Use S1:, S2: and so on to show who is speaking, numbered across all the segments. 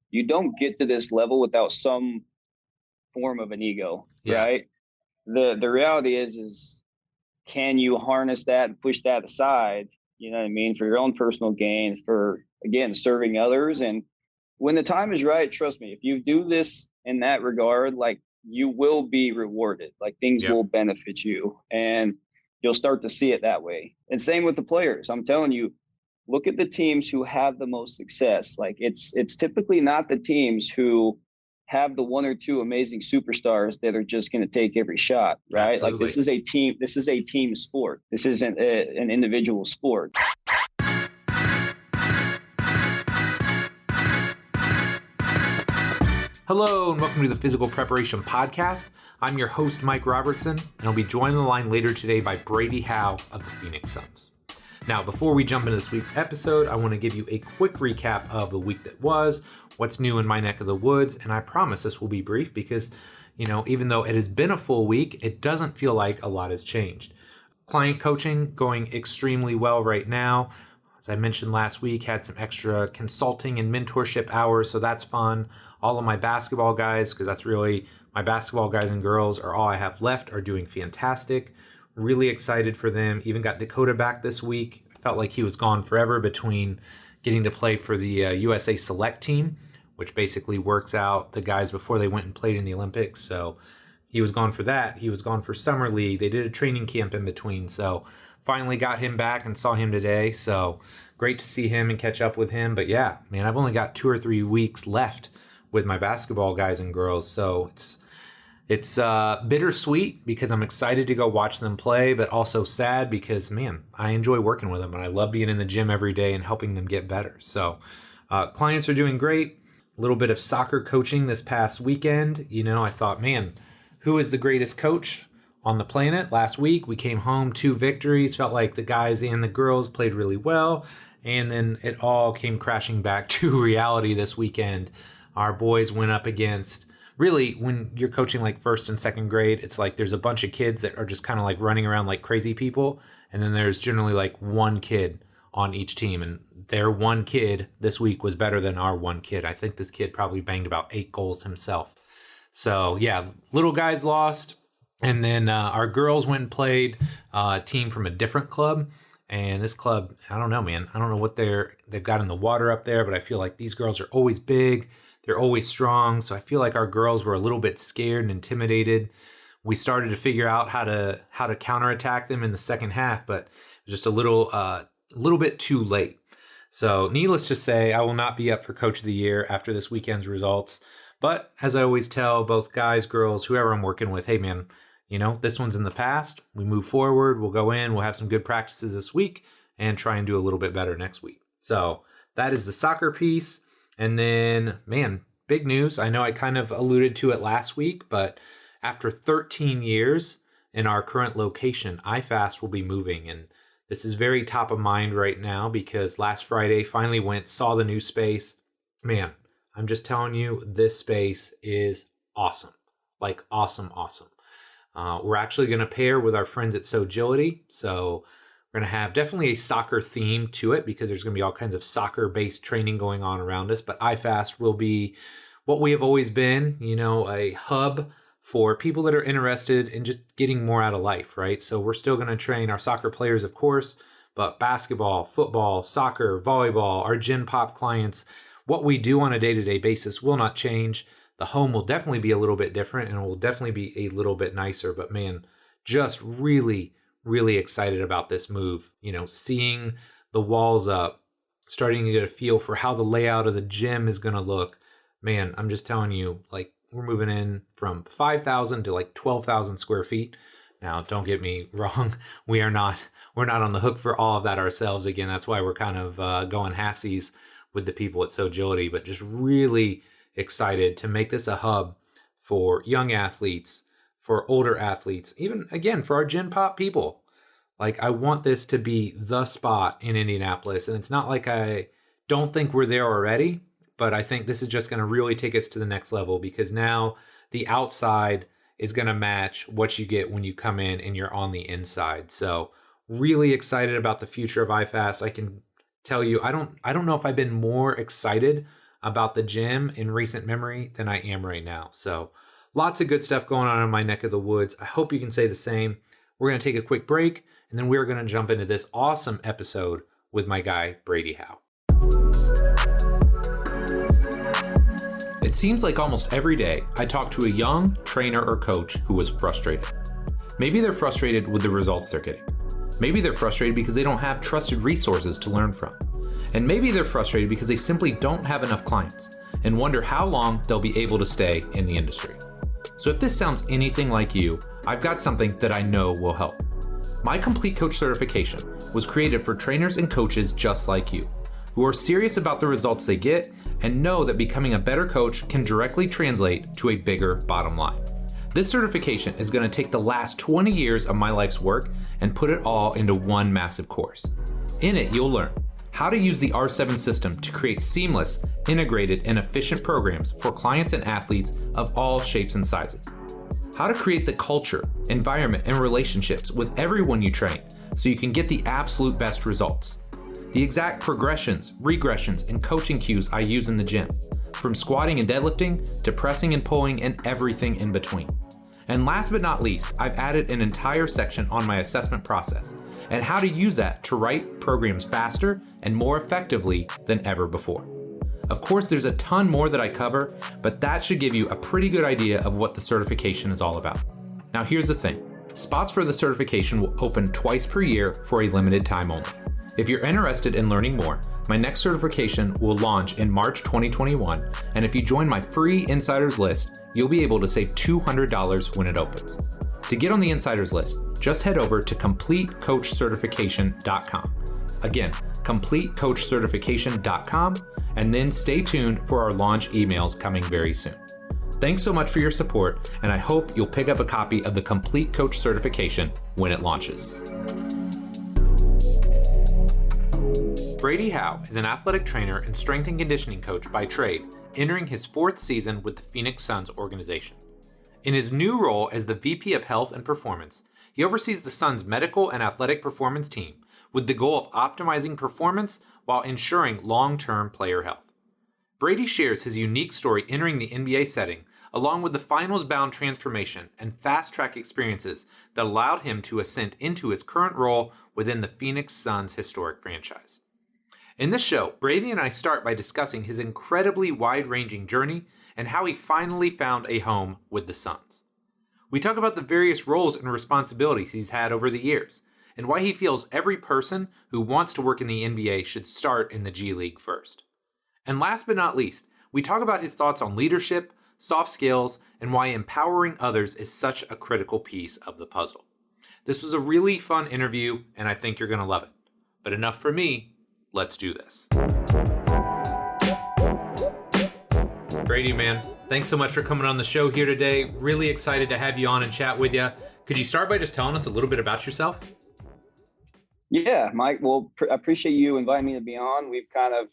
S1: you don't get to this level without some form of an ego,
S2: Yeah,
S1: right? The reality is can you harness that and push that aside, you know what I mean, for your own personal gain, for again serving others. And when the time is right, trust me, if you do this in that regard, like you will be rewarded, like things
S2: yep,
S1: will benefit you, and you'll start to see it that way. And same with the players. I'm telling you, look at the teams who have the most success. Like it's typically not the teams who have the one or two amazing superstars that are just going to take every shot, right? Like
S2: absolutely.
S1: this is a team sport. This isn't an individual sport.
S2: Hello, and welcome to the Physical Preparation Podcast. I'm your host, Mike Robertson, and I'll be joined on the line later today by Brady Howe of the Phoenix Suns. Now, before we jump into this week's episode, I want to give you a quick recap of the week that was, what's new in my neck of the woods, and I promise this will be brief because, even though it has been a full week, it doesn't feel like a lot has changed. Client coaching going extremely well right now. As I mentioned last week, had some extra consulting and mentorship hours, so that's fun. All of my basketball guys, because that's really my basketball guys and girls are all I have left, are doing fantastic. Really excited for them. Even got Dakota back this week. I felt like he was gone forever between getting to play for the USA Select team, which basically works out the guys before they went and played in the Olympics. So he was gone for that. He was gone for Summer League. They did a training camp in between. So finally got him back and saw him today. So great to see him and catch up with him. But yeah, man, I've only got 2 or 3 weeks left with my basketball guys and girls. So it's bittersweet because I'm excited to go watch them play, but also sad because, man, I enjoy working with them and I love being in the gym every day and helping them get better. So clients are doing great. A little bit of soccer coaching this past weekend. I thought, man, who is the greatest coach on the planet? Last week, we came home 2 victories. Felt like the guys and the girls played really well. And then it all came crashing back to reality this weekend. Our boys went up against, really, when you're coaching like first and second grade, it's like there's a bunch of kids that are just kind of like running around like crazy people. And then there's generally like one kid on each team. And their one kid this week was better than our one kid. I think this kid probably banged about 8 goals himself. So yeah, little guys lost. And then our girls went and played a team from a different club. And this club, I don't know, man. I don't know what they've got in the water up there, but I feel like these girls are always big. They're always strong. So I feel like our girls were a little bit scared and intimidated. We started to figure out how to counterattack them in the second half, but it was just a little bit too late. So needless to say, I will not be up for Coach of the Year after this weekend's results. But as I always tell both guys, girls, whoever I'm working with, hey man, this one's in the past. We move forward. We'll go in. We'll have some good practices this week and try and do a little bit better next week. So that is the soccer piece. And then, man, big news. I know I kind of alluded to it last week, but after 13 years in our current location, iFast will be moving. And this is very top of mind right now because last Friday finally saw the new space. Man, I'm just telling you, this space is awesome. Like awesome. We're actually going to pair with our friends at Sogility. So we're going to have definitely a soccer theme to it because there's going to be all kinds of soccer-based training going on around us. But iFast will be what we have always been, a hub for people that are interested in just getting more out of life, right? So we're still going to train our soccer players, of course, but basketball, football, soccer, volleyball, our Gen Pop clients, what we do on a day-to-day basis will not change. The home will definitely be a little bit different and it will definitely be a little bit nicer. But man, just really, really excited about this move. Seeing the walls up, starting to get a feel for how the layout of the gym is going to look. Man, I'm just telling you, like we're moving in from 5,000 to like 12,000 square feet. Now, don't get me wrong. We're not on the hook for all of that ourselves. Again, that's why we're kind of going halfsies with the people at Sogility, but just really excited to make this a hub for young athletes, for older athletes, even again for our Gen Pop people. Like I want this to be the spot in Indianapolis, and it's not like I don't think we're there already, but I think this is just going to really take us to the next level because now the outside is going to match what you get when you come in and you're on the inside. So really excited about the future of iFast. I can tell you, I don't know if I've been more excited about the gym in recent memory than I am right now. So lots of good stuff going on in my neck of the woods. I hope you can say the same. We're going to take a quick break, and then we're going to jump into this awesome episode with my guy, Brady Howe. It seems like almost every day I talk to a young trainer or coach who is frustrated. Maybe they're frustrated with the results they're getting. Maybe they're frustrated because they don't have trusted resources to learn from. And maybe they're frustrated because they simply don't have enough clients and wonder how long they'll be able to stay in the industry. So if this sounds anything like you, I've got something that I know will help. My Complete Coach certification was created for trainers and coaches just like you, who are serious about the results they get and know that becoming a better coach can directly translate to a bigger bottom line. This certification is going to take the last 20 years of my life's work and put it all into one massive course. In it, you'll learn how to use the R7 system to create seamless, integrated, and efficient programs for clients and athletes of all shapes and sizes. How to create the culture, environment, and relationships with everyone you train so you can get the absolute best results. The exact progressions, regressions, and coaching cues I use in the gym, from squatting and deadlifting to pressing and pulling and everything in between. And last but not least, I've added an entire section on my assessment process and how to use that to write programs faster and more effectively than ever before. Of course, there's a ton more that I cover, but that should give you a pretty good idea of what the certification is all about. Now here's the thing, spots for the certification will open twice per year for a limited time only. If you're interested in learning more, my next certification will launch in March 2021, and if you join my free insiders list, you'll be able to save $200 when it opens. To get on the insiders list, just head over to CompleteCoachCertification.com. Again, CompleteCoachCertification.com, and then stay tuned for our launch emails coming very soon. Thanks so much for your support, and I hope you'll pick up a copy of the Complete Coach Certification when it launches. Brady Howe is an athletic trainer and strength and conditioning coach by trade, entering his 4th season with the Phoenix Suns organization. In his new role as the VP of Health and Performance, he oversees the Suns' medical and athletic performance team with the goal of optimizing performance while ensuring long-term player health. Brady shares his unique story entering the NBA setting, along with the finals-bound transformation and fast-track experiences that allowed him to ascend into his current role within the Phoenix Suns' historic franchise. In this show, Brady and I start by discussing his incredibly wide-ranging journey and how he finally found a home with the Suns. We talk about the various roles and responsibilities he's had over the years, and why he feels every person who wants to work in the NBA should start in the G League first. And last but not least, we talk about his thoughts on leadership, soft skills, and why empowering others is such a critical piece of the puzzle. This was a really fun interview, and I think you're going to love it. But enough for me. Let's do this. Brady, man, thanks so much for coming on the show here today. Really excited to have you on and chat with you. Could you start by just telling us a little bit about yourself?
S1: Yeah, Mike. Well, I appreciate you inviting me to be on. We've kind of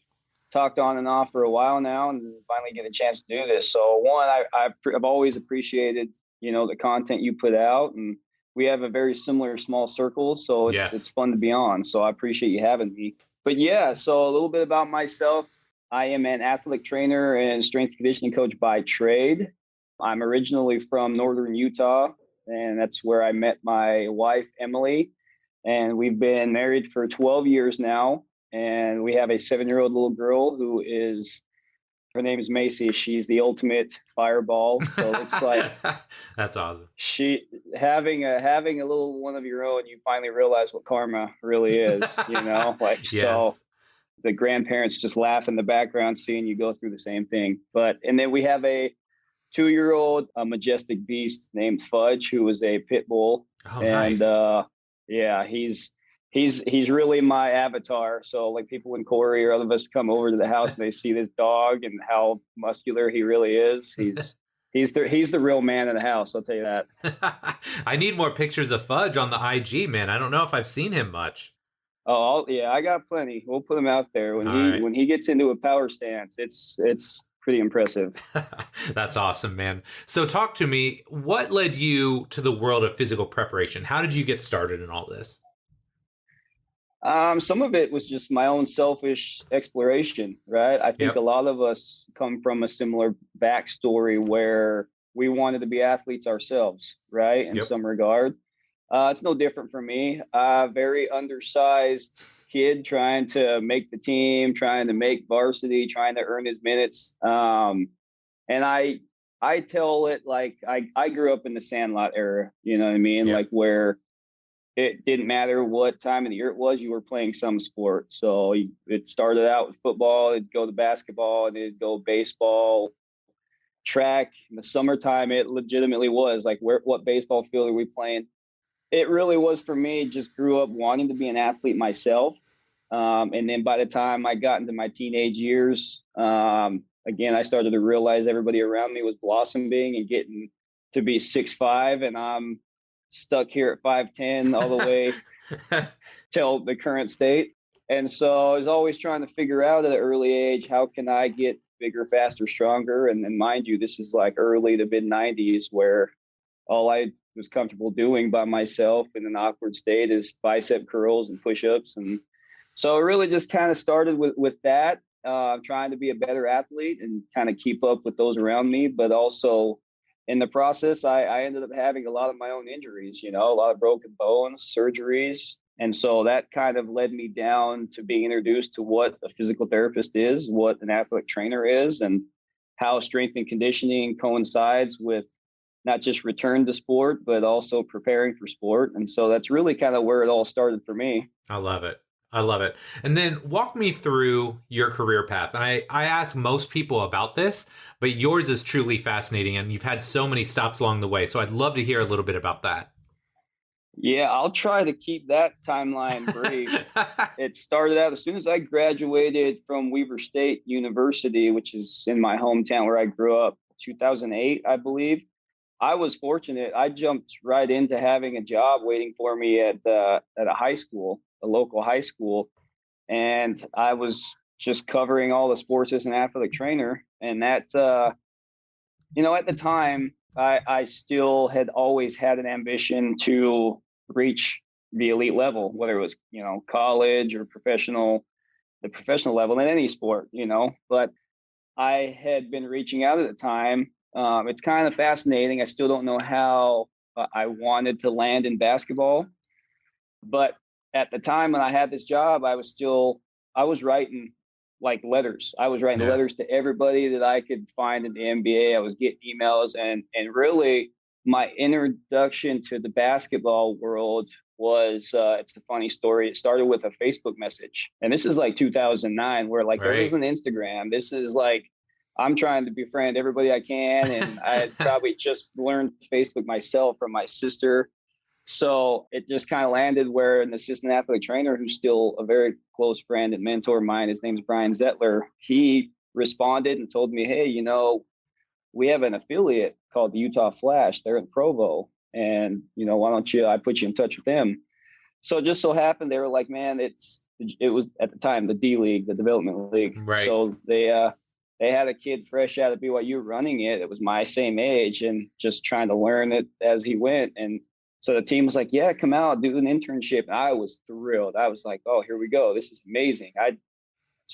S1: talked on and off for a while now, and finally get a chance to do this. So one, I've always appreciated, the content you put out, and we have a very similar small circle. So it's fun to be on. So I appreciate you having me. But yeah, so a little bit about myself. I am an athletic trainer and strength and conditioning coach by trade. I'm originally from Northern Utah, and that's where I met my wife, Emily. And we've been married for 12 years now. And we have a 7-year-old little girl her name is Macy. She's the ultimate fireball. So it's like
S2: that's awesome.
S1: Having a little one of your own, you finally realize what karma really is, yes. So the grandparents just laugh in the background seeing you go through the same thing. And then we have a 2-year-old, a majestic beast named Fudge, who is a pit bull.
S2: Oh, and
S1: nice. He's really my avatar. So like people when Corey or other of us come over to the house and they see this dog and how muscular he really is, he's the real man in the house. I'll tell you that.
S2: I need more pictures of Fudge on the IG, man. I don't know if I've seen him much.
S1: Oh yeah, I got plenty. We'll put him out there when he gets into a power stance. It's pretty impressive.
S2: That's awesome, man. So talk to me. What led you to the world of physical preparation? How did you get started in all this?
S1: Some of it was just my own selfish exploration, right? I think a
S2: Yep.
S1: lot of us come from a similar backstory where we wanted to be athletes ourselves, right? In
S2: Yep.
S1: some regard. It's no different for me. Very undersized kid trying to make the team, trying to make varsity, trying to earn his minutes. And I tell it like I grew up in the Sandlot era, you know what I mean?
S2: Yep.
S1: Like where it didn't matter what time of the year it was, you were playing some sport. So it started out with football, it'd go to basketball, and it'd go baseball, track. In the summertime, it legitimately was like, what baseball field are we playing? It really was for me. Just grew up wanting to be an athlete myself. And then by the time I got into my teenage years, again, I started to realize everybody around me was blossoming and getting to be 6'5", and I'm stuck here at 5'10" all the way till the current state. And so I was always trying to figure out at an early age, how can I get bigger, faster, stronger? And mind you, this is like early to mid 90s where all I was comfortable doing by myself in an awkward state is bicep curls and push-ups. And so it really just kind of started with that, trying to be a better athlete and kind of keep up with those around me. But also in the process, I ended up having a lot of my own injuries, a lot of broken bones, surgeries. And so that kind of led me down to being introduced to what a physical therapist is, what an athletic trainer is, and how strength and conditioning coincides with not just return to sport, but also preparing for sport. And so that's really kind of where it all started for me.
S2: I love it. I love it. And then walk me through your career path. And I ask most people about this, but yours is truly fascinating. And you've had so many stops along the way. So I'd love to hear a little bit about that.
S1: Yeah, I'll try to keep that timeline brief. It started out as soon as I graduated from Weber State University, which is in my hometown where I grew up, 2008, I believe. I was fortunate. I jumped right into having a job waiting for me at a high school, a local high school, and I was just covering all the sports as an athletic trainer. And that, at the time, I still had always had an ambition to reach the elite level, whether it was college or the professional level in any sport, But I had been reaching out at the time. It's kind of fascinating. I still don't know how I wanted to land in basketball, but at the time when I had this job, I was writing like letters. I was writing
S2: Yeah.
S1: letters to everybody that I could find in the NBA. I was getting emails, and really my introduction to the basketball world was it's a funny story. It started with a Facebook message, and this is like 2009, where like there
S2: Right.
S1: isn't Instagram. This is like I'm trying to befriend everybody I can, and I had probably just learned Facebook myself from my sister. So it just kind of landed where an assistant athletic trainer, who's still a very close friend and mentor of mine, his name's Brian Zettler, he responded and told me, hey, we have an affiliate called the Utah Flash. They're in Provo. And, why don't I put you in touch with them? So it just so happened they were like, man, it was at the time the D League, the development league.
S2: Right.
S1: So they had a kid fresh out of BYU running it. It was my same age and just trying to learn it as he went. And so the team was like, yeah, come out, do an internship. And I was thrilled. I was like, oh, here we go. This is amazing.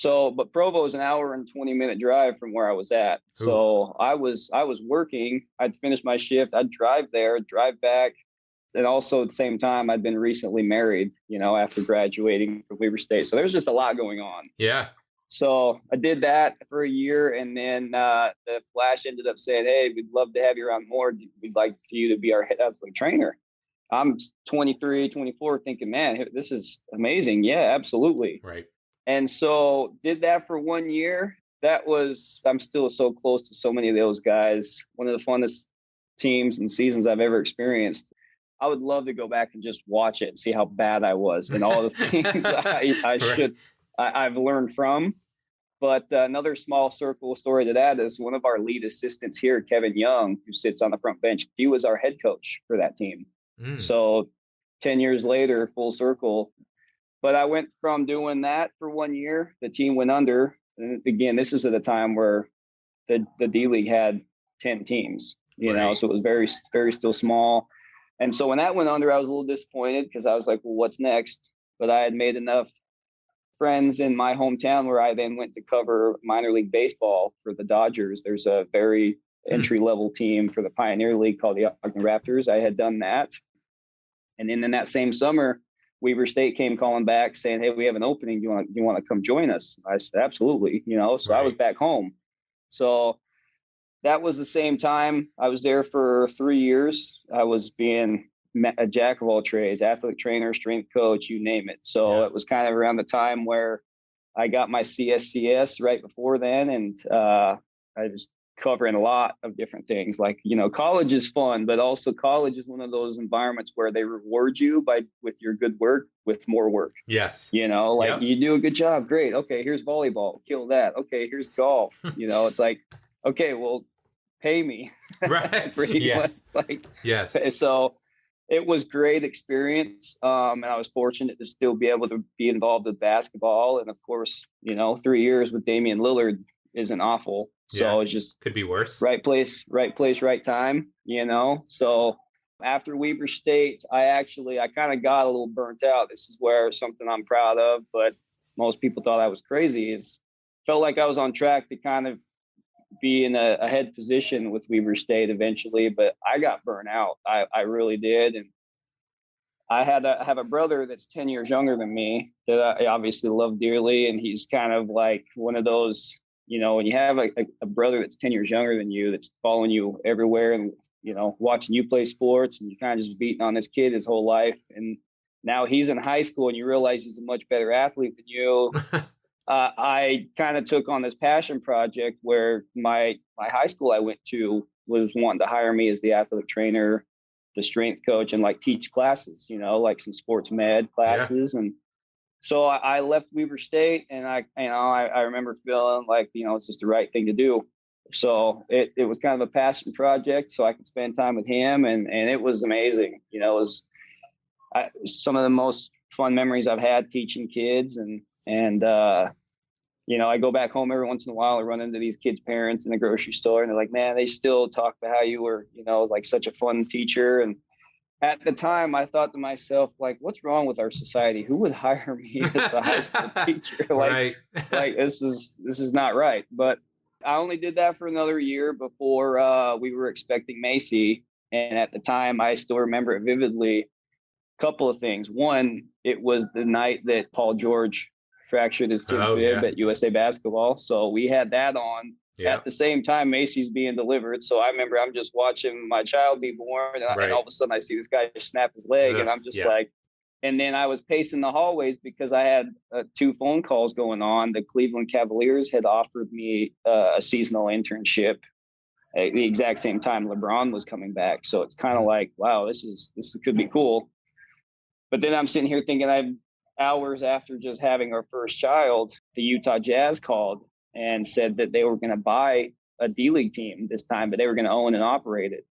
S1: But Provo is an hour and 20-minute drive from where I was at.
S2: Ooh.
S1: So I was working. I'd finish my shift. I'd drive there, drive back. And also at the same time, I'd been recently married, after graduating from Weber State. So there's just a lot going on.
S2: Yeah.
S1: So I did that for a year. And then the Flash ended up saying, hey, we'd love to have you around more. We'd like for you to be our head athletic trainer. I'm 23, 24 thinking, man, this is amazing. Yeah, absolutely.
S2: Right.
S1: And so did that for 1 year. I'm still so close to so many of those guys. One of the funnest teams and seasons I've ever experienced. I would love to go back and just watch it and see how bad I was and all the things I've learned from. But another small circle story to that is one of our lead assistants here, Kevin Young, who sits on the front bench. He was our head coach for that team. So 10 years later, full circle. But I went from doing that for 1 year. The team went under. And again, this is at a time where the D League had 10 teams, so it was very, very still small. And so when that went under, I was a little disappointed because I was like, well, what's next? but I had made enough friends in my hometown where I then went to cover minor league baseball for the Dodgers. There's a very entry level team for the Pioneer League called the Ogden Raptors. I had done that. And then in that same summer, Weber State came calling back saying, "Hey, we have an opening. Do you want to come join us?" I said, "Absolutely." So I was back home. So that was the same time. I was there for 3 years. I was being a jack of all trades, athletic trainer, strength coach, you name it. So it was kind of around the time where I got my CSCS right before then. And I was covering a lot of different things. Like, college is fun, but also college is one of those environments where they reward you with your good work with more work.
S2: Yes.
S1: You do a good job. Great. Okay. Here's volleyball. Kill that. Okay. Here's golf. It's like, okay, well, pay me.
S2: Right.
S1: Yes.
S2: Yes.
S1: So it was great experience. And I was fortunate to still be able to be involved with basketball. And of course, 3 years with Damian Lillard isn't awful. So it's just
S2: could be worse.
S1: Right place, right time, So after Weber State, I kind of got a little burnt out. This is where something I'm proud of, but most people thought I was crazy. Felt like I was on track to kind of be in a head position with Weber State eventually, but I got burnt out. I really did. And I have a brother that's 10 years younger than me that I obviously love dearly. And he's kind of like one of those, when you have a brother that's 10 years younger than you, that's following you everywhere and, watching you play sports, and you kind of just beating on this kid his whole life. And now he's in high school and you realize he's a much better athlete than you. I kind of took on this passion project where my high school I went to was wanting to hire me as the athletic trainer, the strength coach, and teach classes, like some sports med classes. And so I left Weber State, and I remember feeling like, it's just the right thing to do. So it was kind of a passion project so I could spend time with him. And it was amazing. It was some of the most fun memories I've had teaching kids. And I go back home every once in a while and run into these kids' parents in the grocery store, and they're like, "Man, they still talk about how you were, like such a fun teacher." And at the time I thought to myself, like, what's wrong with our society? Who would hire me as a high school teacher?
S2: Right.
S1: Like this is not right. But I only did that for another year before we were expecting Macy. And at the time, I still remember it vividly. Couple of things. One, it was the night that Paul George fractured his fib at USA Basketball. So we had that on at the same time Macy's being delivered. So I remember I'm just watching my child be born, and all of a sudden I see this guy snap his leg, and I'm just like, and then I was pacing the hallways because I had 2 phone calls going on. The Cleveland Cavaliers had offered me a seasonal internship at the exact same time LeBron was coming back. So it's kind of like, wow, this could be cool. But then I'm sitting here thinking, hours after just having our first child, the Utah Jazz called and said that they were going to buy a D-League team this time, but they were going to own and operate it.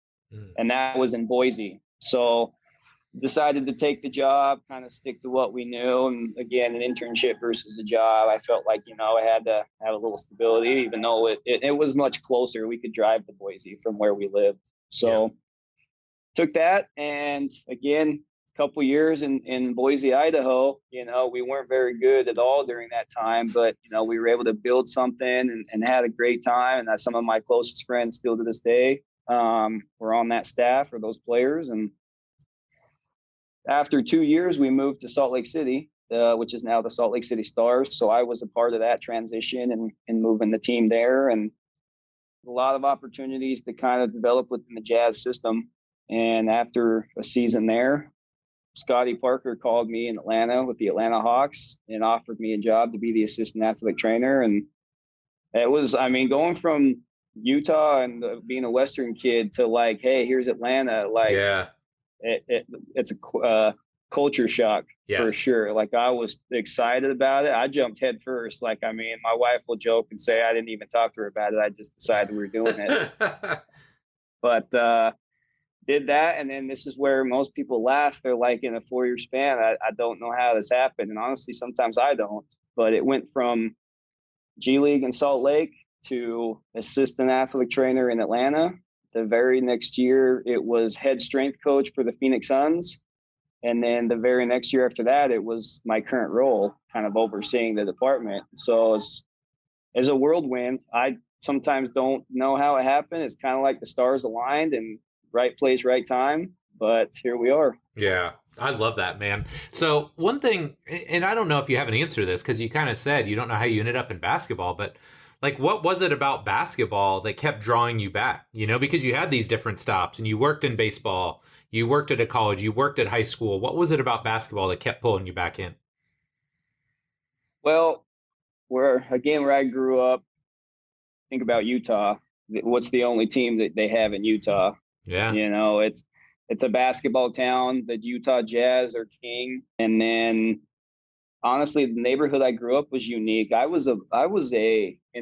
S1: And that was in Boise. So decided to take the job, kind of stick to what we knew. And again, an internship versus a job, I felt like, I had to have a little stability, even though it was much closer. We could drive to Boise from where we lived. So took that. And again, couple years in Boise, Idaho, we weren't very good at all during that time, but, we were able to build something and had a great time. And some of my closest friends still to this day were on that staff or those players. And after 2 years, we moved to Salt Lake City, which is now the Salt Lake City Stars. So I was a part of that transition and moving the team there, and a lot of opportunities to kind of develop within the Jazz system. And after a season there, Scotty Parker called me in Atlanta with the Atlanta Hawks and offered me a job to be the assistant athletic trainer. And it was, going from Utah and being a Western kid to like, hey, here's Atlanta. Like, it's a culture shock for sure. Like, I was excited about it. I jumped head first. Like, my wife will joke and say I didn't even talk to her about it. I just decided we were doing it. But did that, and then this is where most people laugh. They're like, in a 4-year span, I don't know how this happened. And honestly, sometimes I don't. But it went from G League in Salt Lake to assistant athletic trainer in Atlanta. The very next year, it was head strength coach for the Phoenix Suns. And then the very next year after that, it was my current role, kind of overseeing the department. So it's a whirlwind. I sometimes don't know how it happened. It's kind of like the stars aligned and right place, right time. But here we are.
S2: Yeah, I love that, man. So one thing, and I don't know if you have an answer to this because you kind of said you don't know how you ended up in basketball, but like, what was it about basketball that kept drawing you back? You know, because you had these different stops and you worked in baseball, you worked at a college, you worked at high school. What was it about basketball that kept pulling you back in?
S1: Well, where I grew up, think about Utah. What's the only team that they have in Utah?
S2: Yeah.
S1: You know, it's a basketball town. The Utah Jazz are king. And then honestly, the neighborhood I grew up was unique. I was in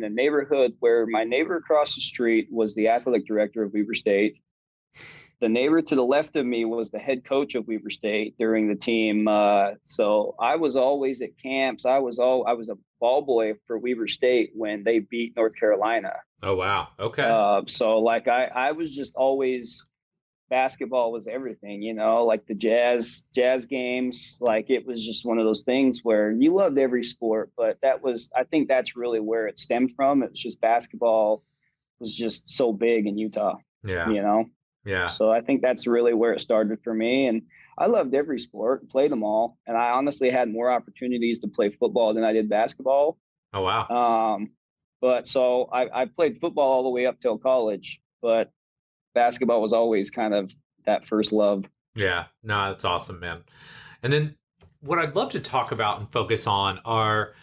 S1: a neighborhood where my neighbor across the street was the athletic director of Weber State. The neighbor to the left of me was the head coach of Weber State during the team. So I was always at camps. I was a ball boy for Weber State when they beat North Carolina.
S2: Oh, wow. Okay.
S1: So like I was just always, basketball was everything, you know, like the jazz games. Like it was just one of those things where you loved every sport, but I think that's really where it stemmed from. It's just basketball was just so big in Utah,
S2: Yeah.
S1: you know?
S2: Yeah.
S1: So I think that's really where it started for me. And I loved every sport, played them all. And I honestly had more opportunities to play football than I did basketball.
S2: Oh, wow.
S1: But so I played football all the way up till college, but basketball was always kind of that first love.
S2: Yeah. No, that's awesome, man. And then what I'd love to talk about and focus on are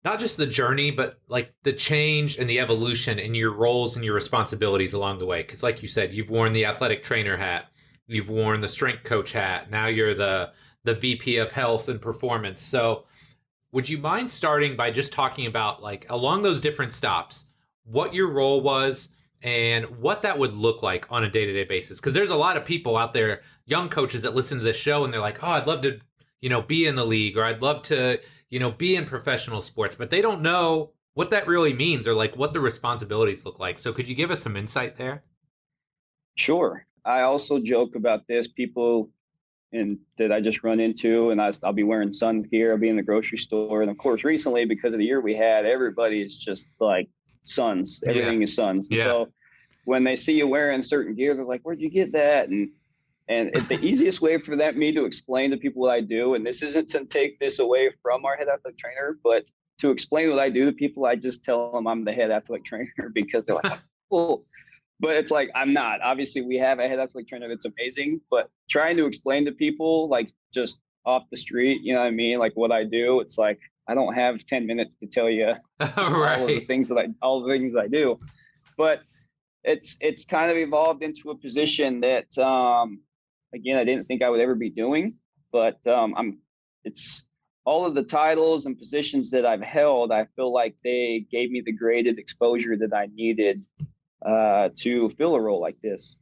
S2: not just the journey, but like the change and the evolution in your roles and your responsibilities along the way. Because like you said, you've worn the athletic trainer hat, you've worn the strength coach hat. Now you're the VP of health and performance. So would you mind starting by just talking about, like, along those different stops, what your role was and what that would look like on a day-to-day basis? Because there's a lot of people out there, young coaches that listen to this show and they're like, oh, I'd love to, be in the league, or I'd love to, be in professional sports, but they don't know what that really means or like what the responsibilities look like. So could you give us some insight there?
S1: Sure. I also joke about this. People that I just run into, and I'll be wearing Suns gear. I'll be in the grocery store, and of course, recently because of the year we had, everybody is just like Suns. Everything is Suns. And
S2: Yeah.
S1: so when they see you wearing certain gear, they're like, "Where'd you get that?" And the easiest way for me to explain to people what I do, and this isn't to take this away from our head athletic trainer, but to explain what I do to people, I just tell them I'm the head athletic trainer because they're like, "Well." But it's like, I'm not. Obviously, we have a head athletic trainer that's amazing, but trying to explain to people, like, just off the street, you know what I mean? Like what I do, it's like, I don't have 10 minutes to tell you all of the
S2: Right.
S1: things all the things I do. But it's kind of evolved into a position that, again, I didn't think I would ever be doing, but it's all of the titles and positions that I've held. I feel like they gave me the graded exposure that I needed to fill a role like this.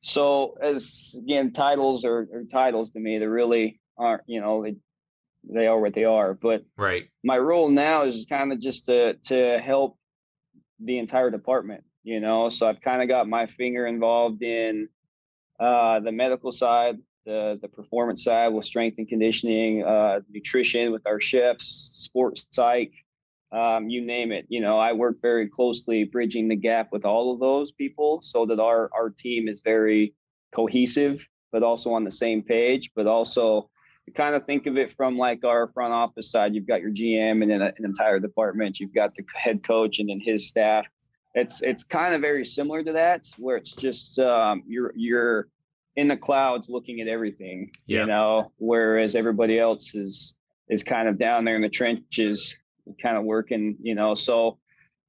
S1: So as again, titles are titles to me. They really aren't, they are what they are. But
S2: Right.
S1: my role now is kind of just to help the entire department, So I've kind of got my finger involved in the medical side, the performance side with strength and conditioning, nutrition with our chefs, sports psych, you name it. I work very closely bridging the gap with all of those people so that our team is very cohesive, but also on the same page. But also, you kind of think of it from like our front office side. You've got your GM and then an entire department. You've got the head coach and then his staff. It's kind of very similar to that, where it's just you're in the clouds looking at everything, whereas everybody else is kind of down there in the trenches, kind of working, so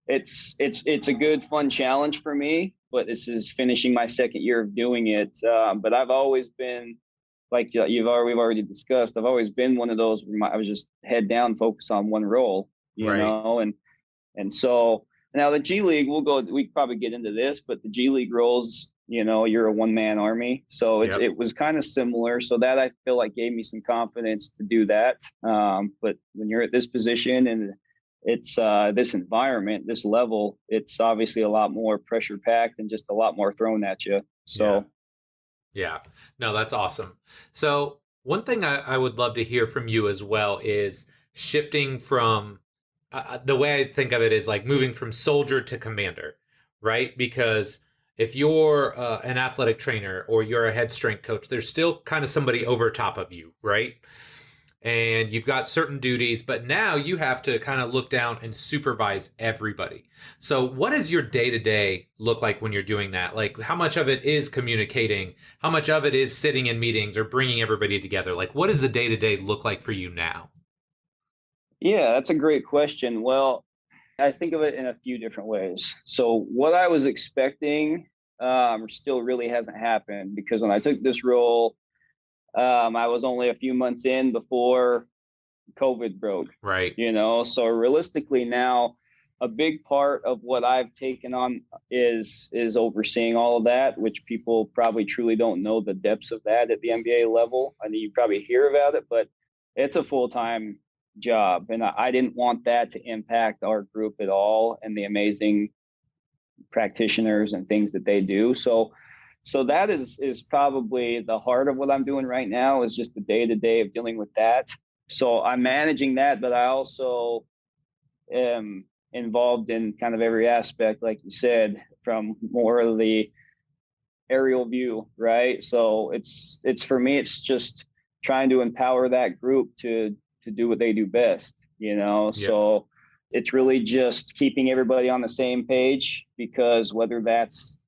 S1: it's a good, fun challenge for me, but this is finishing my second year of doing it. But I've always been, like we've already discussed, I've always been one of those where I was just head down, focus on one role, and so now the G League, we probably get into this, but the G League roles, you're a one-man army. So it was kind of similar. So that I feel like gave me some confidence to do that. But when you're at this position and it's this environment, this level, it's obviously a lot more pressure packed and just a lot more thrown at you. So
S2: Yeah. No, that's awesome. So, one thing I would love to hear from you as well is shifting from the way I think of it is like moving from soldier to commander, right? Because if you're an athletic trainer or you're a head strength coach, there's still kind of somebody over top of you, right? And you've got certain duties, but now you have to kind of look down and supervise everybody. So, what does your day to day look like when you're doing that? Like, how much of it is communicating? How much of it is sitting in meetings or bringing everybody together? Like, what does the day to day look like for you now?
S1: Yeah, that's a great question. Well, I think of it in a few different ways. So what I was expecting still really hasn't happened because when I took this role, I was only a few months in before COVID broke,
S2: Right.
S1: So realistically now, a big part of what I've taken on is overseeing all of that, which people probably truly don't know the depths of that at the NBA level. I mean, you probably hear about it, but it's a full-time job. And I didn't want that to impact our group at all and the amazing practitioners and things that they do. So that is probably the heart of what I'm doing right now is just the day to day of dealing with that. So I'm managing that, but I also am involved in kind of every aspect, like you said, from more of the aerial view, right? So it's for me, it's just trying to empower that group to do what they do best,
S2: Yep.
S1: So it's really just keeping everybody on the same page because whether that's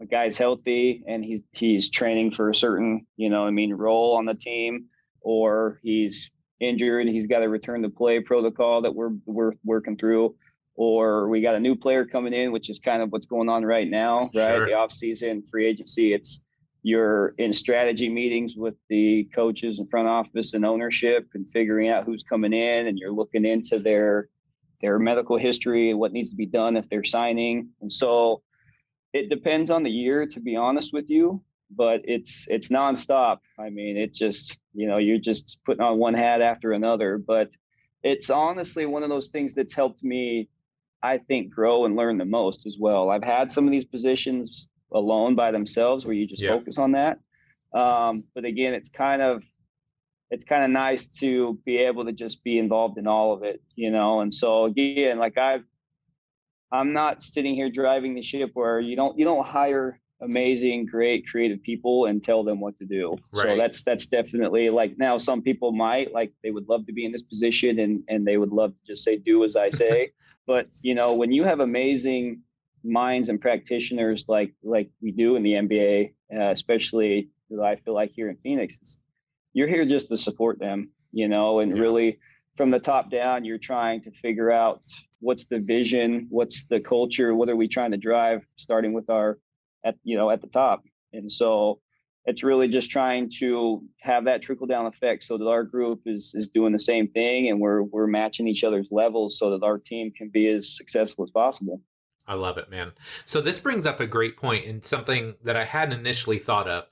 S1: a guy's healthy and he's training for a certain, role on the team, or he's injured, he's got a return to play protocol that we're working through, or we got a new player coming in, which is kind of what's going on right now, right? The
S2: Sure.
S1: off season, free agency, you're in strategy meetings with the coaches and front office and ownership and figuring out who's coming in, and you're looking into their medical history and what needs to be done if they're signing. And so it depends on the year, to be honest with you, but it's nonstop. I mean, it just, you're just putting on one hat after another, but it's honestly one of those things that's helped me, I think, grow and learn the most as well. I've had some of these positions alone by themselves where you just
S2: Yep.
S1: focus on that. But again, it's kind of nice to be able to just be involved in all of it, And so again, like I'm not sitting here driving the ship where you don't hire amazing, great, creative people and tell them what to do. So
S2: Right.
S1: that's definitely like now some people might like they would love to be in this position and they would love to just say do as I say. But when you have amazing minds and practitioners like we do in the NBA, especially I feel like here in Phoenix, you're here just to support them, and
S2: Yeah.
S1: really from the top down, you're trying to figure out what's the vision, what's the culture, what are we trying to drive, starting with our at the top. And so it's really just trying to have that trickle down effect so that our group is doing the same thing and we're matching each other's levels so that our team can be as successful as possible.
S2: I love it, man. So this brings up a great point and something that I hadn't initially thought of.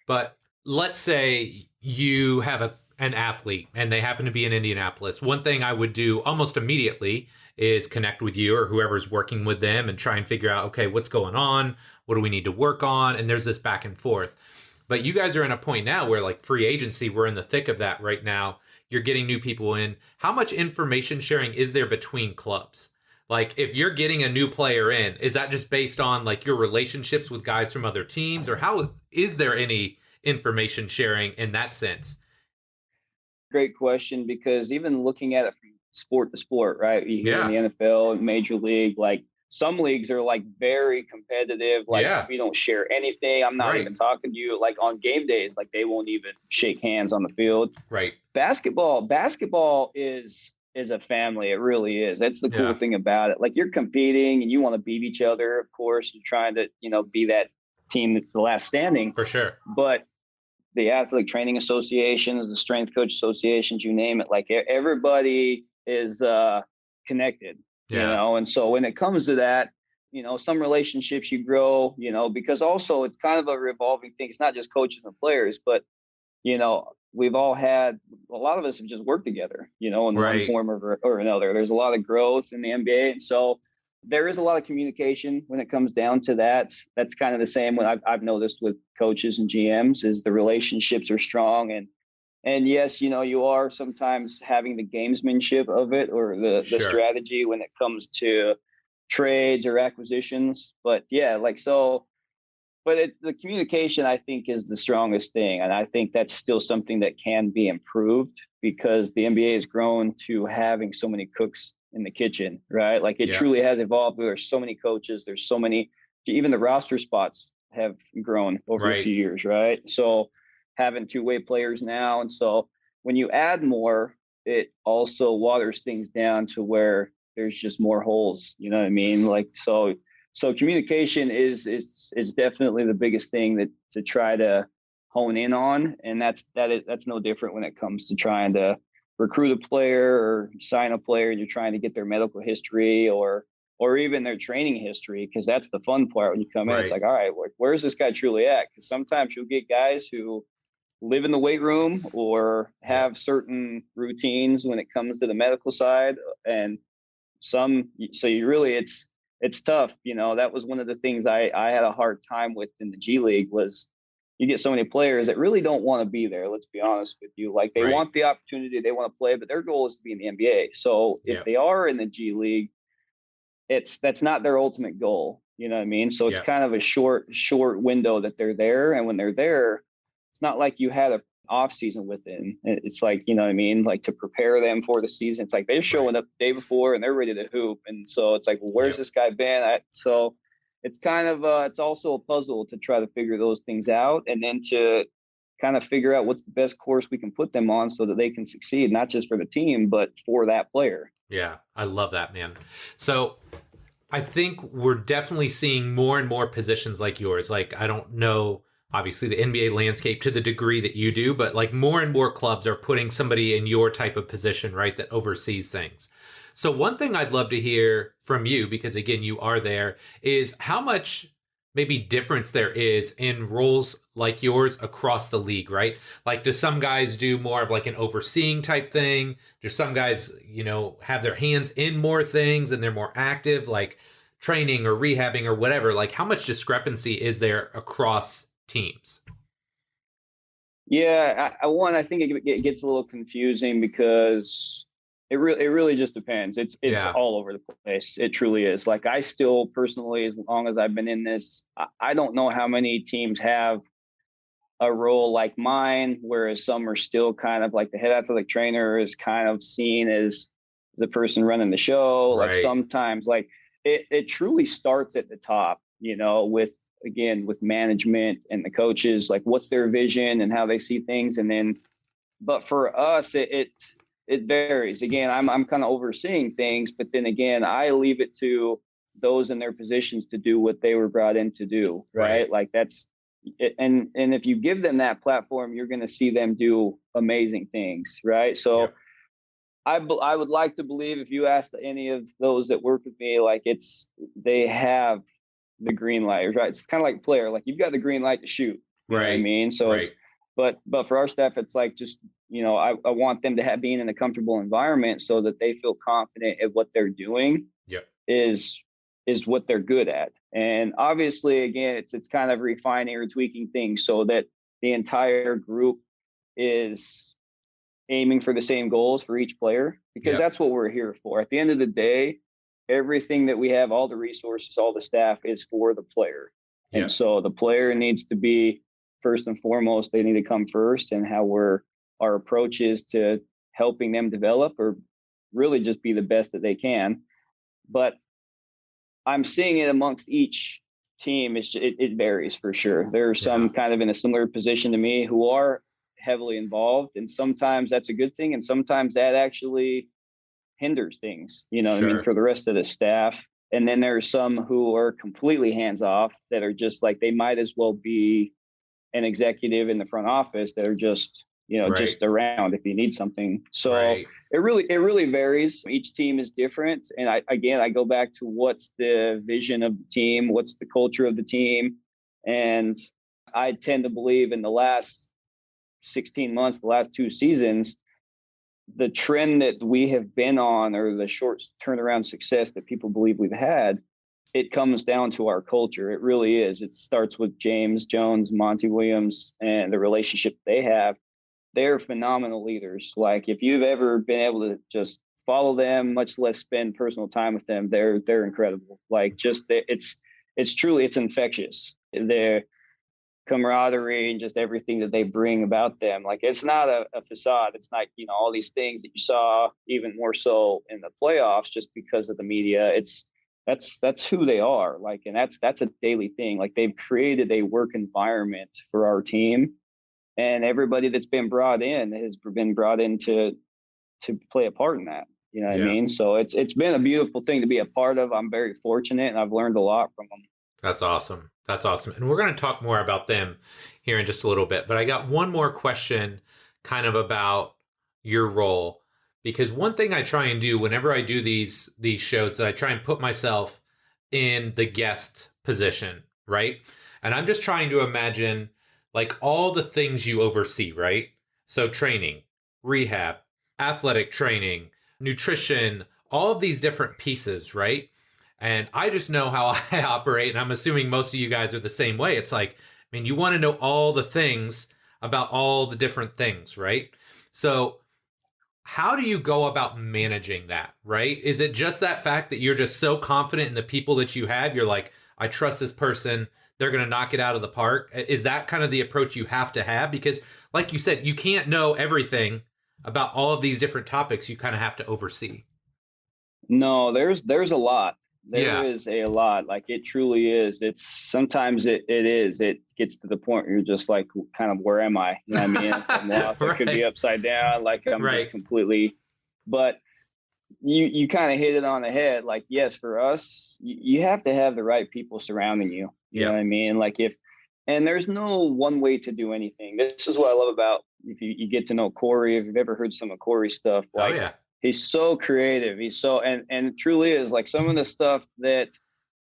S2: But let's say you have an athlete and they happen to be in Indianapolis. One thing I would do almost immediately is connect with you or whoever's working with them and try and figure out, okay, what's going on? What do we need to work on? And there's this back and forth. But you guys are in a point now where, like, free agency, we're in the thick of that right now. You're getting new people in. How much information sharing is there between clubs? Like, if you're getting a new player in, is that just based on like your relationships with guys from other teams, or how is there any information sharing in that sense?
S1: Great question, because even looking at it from sport to sport, right? You hear in
S2: Yeah.
S1: the NFL and Major League, like some leagues are like very competitive. Like
S2: Yeah.
S1: we don't share anything. I'm not
S2: Right.
S1: even talking to you. Like on game days, like they won't even shake hands on the field.
S2: Right.
S1: Basketball is a family. It really is. That's the cool
S2: Yeah.
S1: thing about it. Like you're competing and you want to beat each other. Of course, you're trying to be that team that's the last standing.
S2: For sure.
S1: But the athletic training associations, the strength coach associations, you name it, like everybody is connected,
S2: Yeah.
S1: and so when it comes to that, some relationships you grow, because also it's kind of a revolving thing. It's not just coaches and players, but we've all had, a lot of us have just worked together, in one
S2: Right.
S1: form or another. There's a lot of growth in the NBA. And so there is a lot of communication when it comes down to that. That's kind of the same when I've noticed with coaches and GMs is the relationships are strong. And yes, you are sometimes having the gamesmanship of it or the
S2: Sure.
S1: strategy when it comes to trades or acquisitions. But yeah, the communication I think is the strongest thing. And I think that's still something that can be improved because the NBA has grown to having so many cooks in the kitchen, right? Like it truly has evolved. There's so many coaches. There's so many, even the roster spots have grown over a few years, right? So having two-way players now. And so when you add more, it also waters things down to where there's just more holes, you know what I mean? So communication is definitely the biggest thing that to try to hone in on, and that's no different when it comes to trying to recruit a player or sign a player. And you're trying to get their medical history or even their training history, because that's the fun part when you come in. It's like, all right, where's this guy truly at? Because sometimes you'll get guys who live in the weight room or have certain routines when it comes to the medical side, and so you really it's tough. That was one of the things I had a hard time with in the G League was you get so many players that really don't want to be there. Let's be honest with you. Like they want the opportunity, they want to play, but their goal is to be in the NBA. So if they are in the G League, that's not their ultimate goal. You know what I mean? So it's kind of a short window that they're there. And when they're there, it's not like you had a off season with them. It's like, you know what I mean? Like to prepare them for the season. It's like they're showing up the day before and they're ready to hoop. And so it's like, well, where's this guy been? So it's kind of, it's also a puzzle to try to figure those things out and then to kind of figure out what's the best course we can put them on so that they can succeed, not just for the team, but for that player.
S2: Yeah, I love that, man. So I think we're definitely seeing more and more positions like yours. Like, I don't know, obviously, the NBA landscape to the degree that you do, but like more and more clubs are putting somebody in your type of position, right, that oversees things. So one thing I'd love to hear from you, because again, you are there, is how much maybe difference there is in roles like yours across the league, right? Like, do some guys do more of like an overseeing type thing? Do some guys, have their hands in more things and they're more active, like training or rehabbing or whatever? Like, how much discrepancy is there across teams?
S1: Yeah, I think it gets a little confusing because it really just depends. It's all over the place. It truly is. Like I still personally, as long as I've been in this, I don't know how many teams have a role like mine, whereas some are still kind of like the head athletic trainer is kind of seen as the person running the show. Like sometimes like it truly starts at the top, with management and the coaches, like what's their vision and how they see things. And then, but for us, it varies. Again, I'm kind of overseeing things, but then again, I leave it to those in their positions to do what they were brought in to do. Right. Like that's it. And if you give them that platform, you're going to see them do amazing things. Right. So I would like to believe if you asked any of those that work with me, like they have the green light, right? It's kind of like player, like you've got the green light to shoot. You know what I mean? So it's, but for our staff, it's like just, I want them to being in a comfortable environment so that they feel confident at what they're doing is what they're good at. And obviously, again, it's kind of refining or tweaking things so that the entire group is aiming for the same goals for each player, because that's what we're here for. At the end of the day, everything that we have, all the resources, all the staff is for the player. And so the player needs to be first and foremost, they need to come first, and how our approach is to helping them develop or really just be the best that they can. But I'm seeing it amongst each team. It varies for sure. There are some kind of in a similar position to me who are heavily involved, and sometimes that's a good thing, and sometimes that actually hinders things, I mean, for the rest of the staff. And then there are some who are completely hands off that are just like, they might as well be an executive in the front office that are just, just around if you need something. So it really varies. Each team is different. And I go back to what's the vision of the team, what's the culture of the team. And I tend to believe in the last 16 months, the last 2 seasons, the trend that we have been on, or the short turnaround success that people believe we've had, it comes down to our culture. It really is. It starts with James Jones, Monty Williams, and the relationship they have. They're phenomenal leaders. Like, if you've ever been able to just follow them, much less spend personal time with them, they're incredible. Like, just it's truly, it's infectious. Their camaraderie and just everything that they bring about them. Like, it's not a facade. It's not, all these things that you saw, even more so in the playoffs, just because of the media. That's who they are. Like, and that's a daily thing. Like, they've created a work environment for our team, and everybody that's been brought in has been brought in to play a part in that. You know what I mean? So it's been a beautiful thing to be a part of. I'm very fortunate, and I've learned a lot from them.
S2: That's awesome. That's awesome. And we're going to talk more about them here in just a little bit. But I got one more question kind of about your role. Because one thing I try and do whenever I do these shows is I try and put myself in the guest position, right? And I'm just trying to imagine like all the things you oversee, right? So training, rehab, athletic training, nutrition, all of these different pieces, right? And I just know how I operate, and I'm assuming most of you guys are the same way. It's like, I mean, you want to know all the things about all the different things, right? So how do you go about managing that, right? Is it just that fact that you're just so confident in the people that you have? You're like, I trust this person. They're going to knock it out of the park. Is that kind of the approach you have to have? Because like you said, you can't know everything about all of these different topics you kind of have to oversee.
S1: No, there's a lot. There is a lot. Like, it truly is. It's sometimes it gets to the point where you're just like, kind of, where am I? You know what I mean? I'm lost. I could be upside down. Like, I'm just completely, but you kind of hit it on the head. Like, yes, for us, you have to have the right people surrounding you. You know what I mean? Like, and there's no one way to do anything. This is what I love about, if you get to know Corey, if you've ever heard some of Corey's stuff, like, he's so creative. He's so, and it truly is, like, some of the stuff that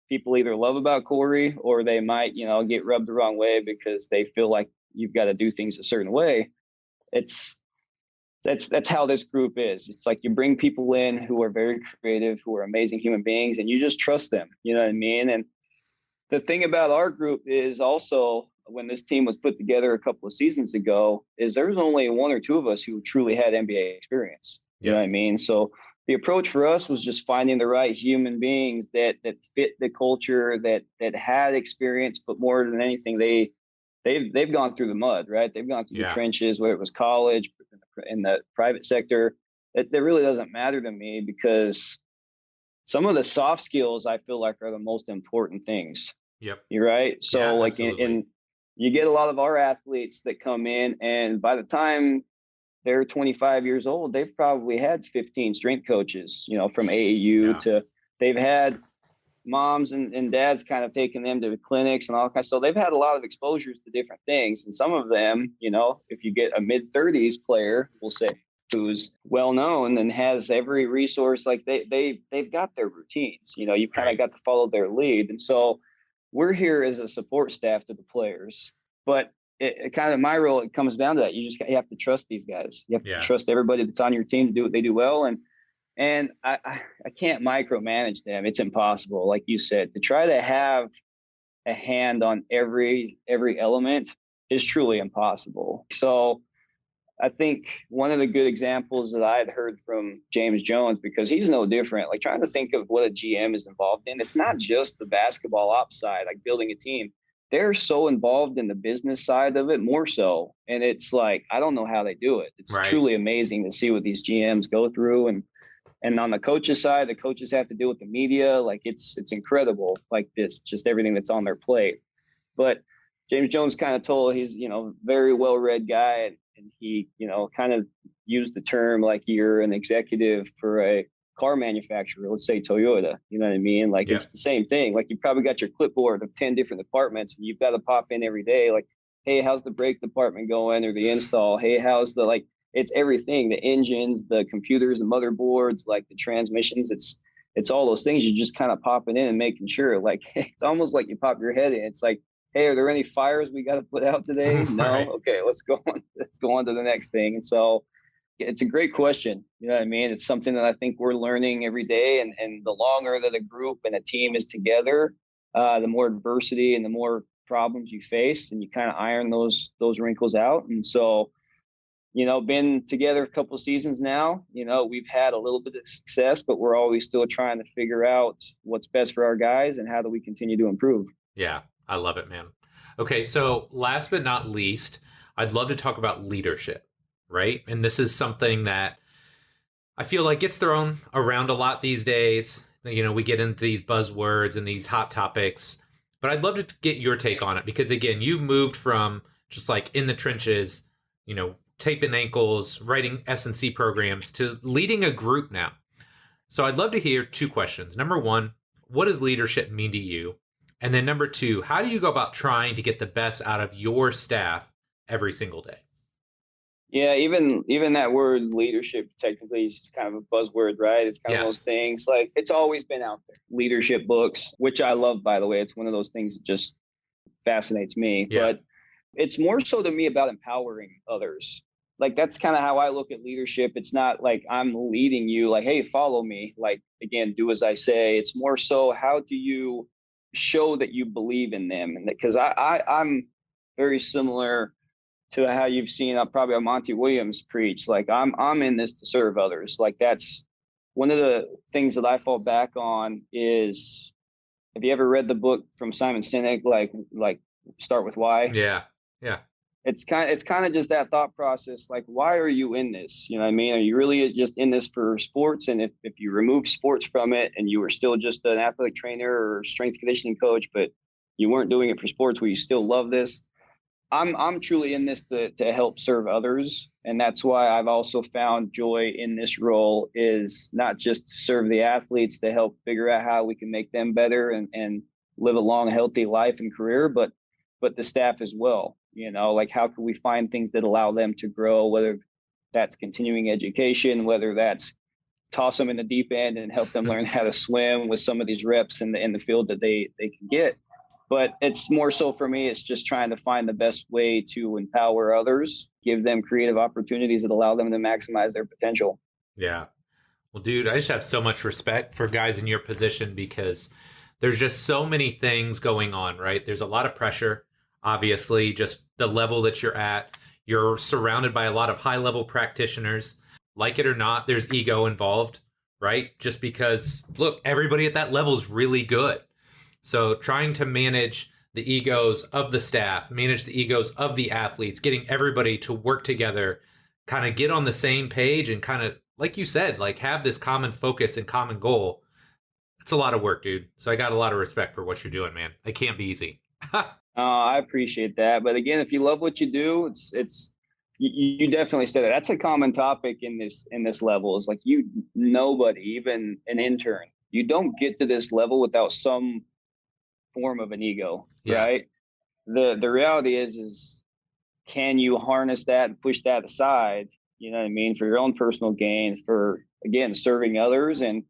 S1: people either love about Corey, or they might, get rubbed the wrong way because they feel like you've got to do things a certain way. That's how this group is. It's like, you bring people in who are very creative, who are amazing human beings, and you just trust them. You know what I mean? And the thing about our group is also, when this team was put together a couple of seasons ago, is there's only one or two of us who truly had NBA experience. You know what I mean? So the approach for us was just finding the right human beings that fit the culture, that had experience, but more than anything, they've gone through the mud, right? They've gone through the trenches, whether it was college, in the private sector. It really doesn't matter to me, because some of the soft skills, I feel like, are the most important things. You're right. So like, in you get a lot of our athletes that come in, and by the time they're 25 years old, they've probably had 15 strength coaches, from AAU to, they've had moms and dads kind of taking them to clinics and all kinds. So they've had a lot of exposures to different things. And some of them, if you get a mid-30s player, we'll say, who's well known and has every resource, like they've got their routines, you kind of got to follow their lead. And so we're here as a support staff to the players, but it kind of, my role, it comes down to that. You have to trust these guys. You have to trust everybody that's on your team to do what they do well. And I can't micromanage them. It's impossible. Like you said, to try to have a hand on every element is truly impossible. So I think one of the good examples that I had heard from James Jones, because he's no different, like, trying to think of what a GM is involved in. It's not just the basketball ops side, like building a team. They're so involved in the business side of it, more so. And it's like, I don't know how they do it. It's truly amazing to see what these GMs go through. And on the coaches side, the coaches have to deal with the media. Like, it's incredible, like, this, just everything that's on their plate. But James Jones kind of told, he's, very well-read guy. And he, kind of used the term, like, you're an executive for a car manufacturer, let's say Toyota, you know what I mean? Like, it's the same thing. Like, you probably got your clipboard of 10 different departments, and you've got to pop in every day. Like, hey, how's the brake department going, or the install? Hey, how's the, like, it's everything, the engines, the computers, the motherboards, like the transmissions. It's all those things. You just kind of popping in and making sure, like, it's almost like you pop your head in. It's like, hey, are there any fires we got to put out today? No. Okay, let's go on to the next thing. And so It's a great question. You know what I mean? It's something that I think we're learning every day. And the longer that a group and a team is together, the more adversity and the more problems you face, and you kind of iron those wrinkles out. And so, been together a couple of seasons now. We've had a little bit of success, but we're always still trying to figure out what's best for our guys and how do we continue to improve.
S2: Yeah, I love it, man. Okay, so last but not least, I'd love to talk about leadership, right? And this is something that I feel like gets thrown around a lot these days. We get into these buzzwords and these hot topics, but I'd love to get your take on it because, again, you've moved from just like in the trenches, taping ankles, writing S&C programs to leading a group now. So I'd love to hear two questions. Number one, what does leadership mean to you? And then number two, how do you go about trying to get the best out of your staff every single day?
S1: Yeah, even that word leadership technically is kind of a buzzword, right? It's kind of those things like it's always been out there. Leadership books, which I love, by the way. It's one of those things that just fascinates me. Yeah. But it's more so to me about empowering others. Like that's kind of how I look at leadership. It's not like I'm leading you, like, hey, follow me. Like, again, do as I say. It's more so how do you show that you believe in them? And because I'm very similar to how you've seen probably a Monty Williams preach. Like I'm in this to serve others. Like that's one of the things that I fall back on is, have you ever read the book from Simon Sinek, like Start With Why?
S2: Yeah.
S1: It's kind of just that thought process. Like, why are you in this? You know what I mean? Are you really just in this for sports? And if you remove sports from it and you were still just an athletic trainer or strength conditioning coach, but you weren't doing it for sports, will you still love this? I'm truly in this to help serve others. And that's why I've also found joy in this role, is not just to serve the athletes, to help figure out how we can make them better and live a long, healthy life and career, but the staff as well. Like how can we find things that allow them to grow, whether that's continuing education, whether that's toss them in the deep end and help them learn how to swim with some of these reps in the field that they can get. But it's more so for me, it's just trying to find the best way to empower others, give them creative opportunities that allow them to maximize their potential.
S2: Yeah. Well, dude, I just have so much respect for guys in your position because there's just so many things going on, right? There's a lot of pressure, obviously, just the level that you're at. You're surrounded by a lot of high-level practitioners. Like it or not, there's ego involved, right? Just because, look, everybody at that level is really good. So trying to manage the egos of the staff, manage the egos of the athletes, getting everybody to work together, kind of get on the same page and kind of, like you said, like have this common focus and common goal. It's a lot of work, dude. So I got a lot of respect for what you're doing, man. It can't be easy.
S1: I appreciate that. But again, if you love what you do, it's you definitely said it. That's a common topic in this level. Is like nobody, even an intern, you don't get to this level without some form of an ego, right? The reality is can you harness that and push that aside, you know what I mean, for your own personal gain, for, again, serving others. And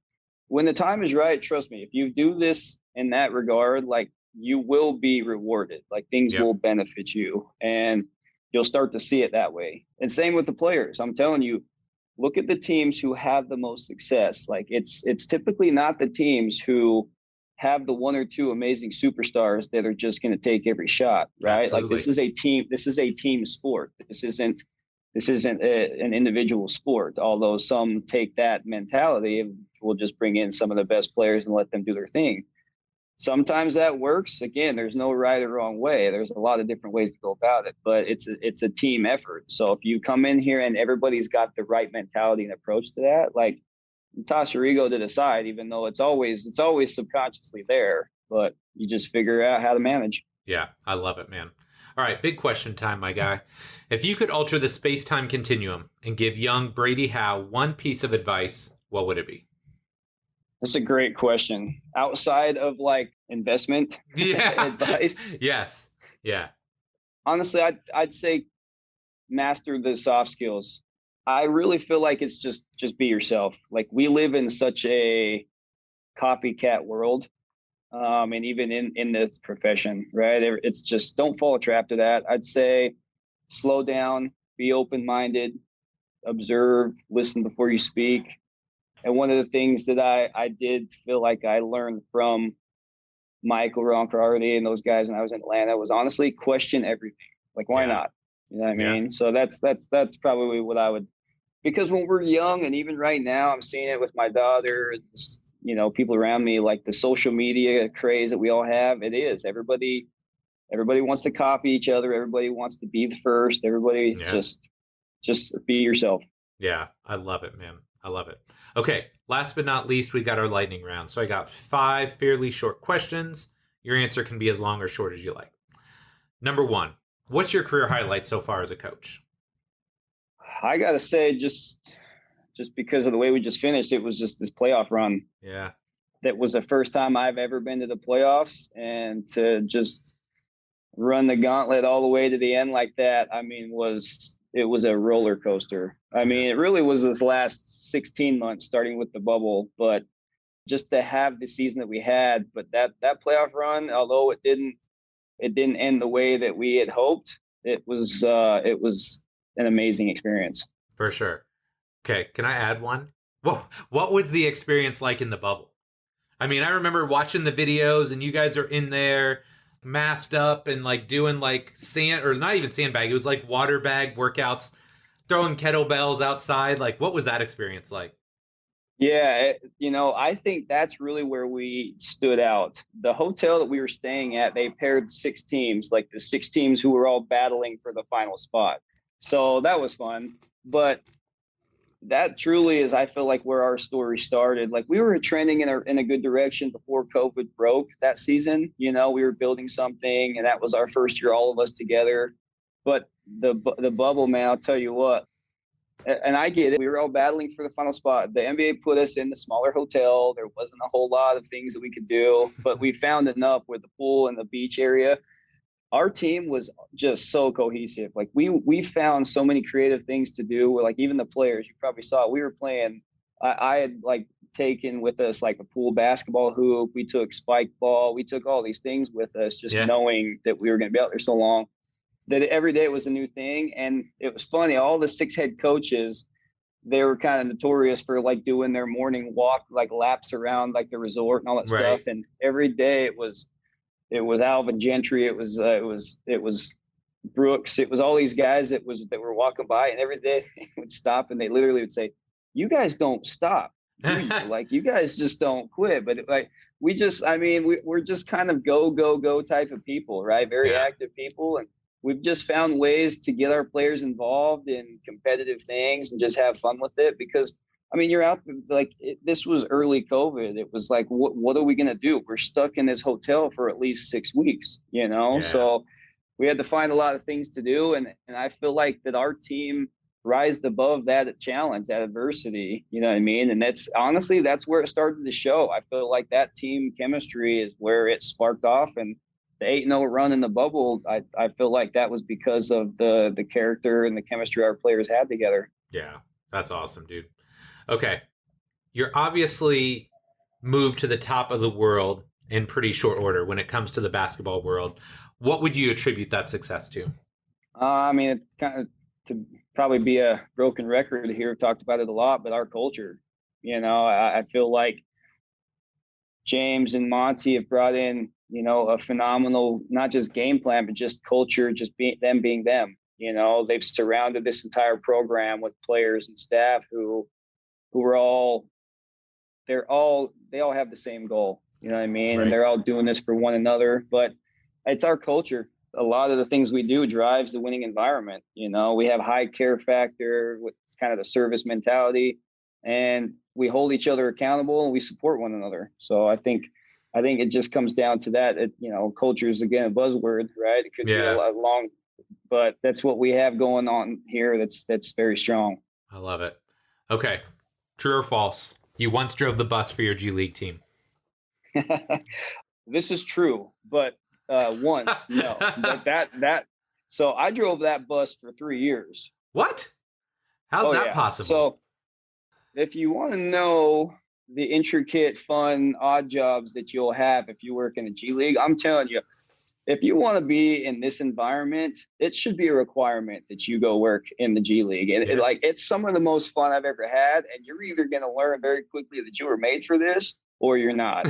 S1: when the time is right, trust me, if you do this in that regard, like you will be rewarded, like things will benefit you and you'll start to see it that way. And same with the players. I'm telling you, look at the teams who have the most success. Like it's typically not the teams who have the one or two amazing superstars that are just going to take every shot, right? Absolutely. Like this is a team sport. This isn't an individual sport. Although some take that mentality and will just bring in some of the best players and let them do their thing. Sometimes that works. Again, there's no right or wrong way. There's a lot of different ways to go about it, but it's a team effort. So if you come in here and everybody's got the right mentality and approach to that, like, you toss your ego to the side, even though it's always subconsciously there, but you just figure out how to manage.
S2: Yeah, I love it, man. All right, big question time, my guy. If you could alter the space-time continuum and give young Brady Howe one piece of advice, what would it be?
S1: That's a great question. Outside of like investment advice.
S2: Yes. Yeah.
S1: Honestly, I'd say master the soft skills. I really feel like it's just be yourself. Like we live in such a copycat world. And even in this profession, right? It's just, don't fall a trap to that. I'd say slow down, be open-minded, observe, listen before you speak. And one of the things that I did feel like I learned from Michael Roncardi and those guys when I was in Atlanta was honestly question everything. Like, why
S2: Yeah.
S1: not? You know what I
S2: Yeah.
S1: mean? So that's probably what I would, because when we're young, and even right now, I'm seeing it with my daughter, people around me, like the social media craze that we all have. It is everybody wants to copy each other. Everybody wants to be the first. Everybody's
S2: Yeah.
S1: just be yourself.
S2: Yeah. I love it, man. I love it. Okay. Last but not least, we got our lightning round. So I got 5 fairly short questions. Your answer can be as long or short as you like. Number 1, what's your career highlight so far as a coach?
S1: I gotta say, just because of the way we just finished, it was just this playoff run.
S2: Yeah.
S1: That was the first time I've ever been to the playoffs, and to just run the gauntlet all the way to the end like that, I mean, it was a roller coaster. I mean, it really was this last 16 months, starting with the bubble, but just to have the season that we had. But that playoff run, although it didn't end the way that we had hoped, it was an amazing experience.
S2: For sure. Okay, can I add one? What was the experience like in the bubble? I mean, I remember watching the videos and you guys are in there masked up and like doing like sand, or not even sandbag, it was like water bag workouts, throwing kettlebells outside. Like, what was that experience like?
S1: Yeah, I think that's really where we stood out. The hotel that we were staying at, they paired 6 teams, like the 6 teams who were all battling for the final spot. So that was fun. But that truly is, I feel like, where our story started. Like, we were trending in a good direction before COVID broke that season. We were building something, and that was our first year, all of us together. But the bubble, man, I'll tell you what. And I get it. We were all battling for the final spot. The NBA put us in the smaller hotel. There wasn't a whole lot of things that we could do, but we found enough with the pool and the beach area. Our team was just so cohesive. Like, we found so many creative things to do. Like, even the players, you probably saw, we were playing. I had like taken with us like a pool basketball hoop. We took spike ball. We took all these things with us, just knowing that we were going to be out there so long, that every day it was a new thing. And it was funny. All the 6 head coaches, they were kind of notorious for like doing their morning walk, like laps around like the resort and all that stuff. And every day it was Alvin Gentry. It was Brooks. It was all these guys that were walking by, and every day they would stop and they literally would say, "You guys don't stop, do you? Like, you guys just don't quit." But we're just kind of go type of people, right? Very active people. And we've just found ways to get our players involved in competitive things and just have fun with it. Because, I mean, you're out like this was early COVID. It was like, what are we going to do? We're stuck in this hotel for at least 6 weeks, So we had to find a lot of things to do. And I feel like that our team rised above that challenge, that adversity, you know what I mean? And that's where it started to show. I feel like that team chemistry is where it sparked off. And the 8-0 run in the bubble, I feel like that was because of the character and the chemistry our players had together.
S2: Yeah, that's awesome, dude. Okay, you're obviously moved to the top of the world in pretty short order when it comes to the basketball world. What would you attribute that success to?
S1: I mean, it's kind of, to probably be a broken record here, I've talked about it a lot, but our culture, I feel like James and Monty have brought in, a phenomenal, not just game plan, but just culture, just being them. They've surrounded this entire program with players and staff who are all, they all have the same goal, you know what I mean?
S2: Right.
S1: And they're all doing this for one another, but it's our culture. A lot of the things we do drives the winning environment. We have high care factor with kind of the service mentality, and we hold each other accountable and we support one another. So I think it just comes down to that. Culture is, again, a buzzword, right? It could be a lot long, but that's what we have going on here. That's very strong.
S2: I love it. Okay. True or false? You once drove the bus for your G League team.
S1: This is true, but once, no. But so I drove that bus for 3 years.
S2: What? How's that possible?
S1: So if you want to know the intricate, fun, odd jobs that you'll have if you work in a G League, I'm telling you, if you want to be in this environment, it should be a requirement that you go work in the G League. And
S2: Yeah.
S1: it's some of the most fun I've ever had. And you're either going to learn very quickly that you were made for this or you're not.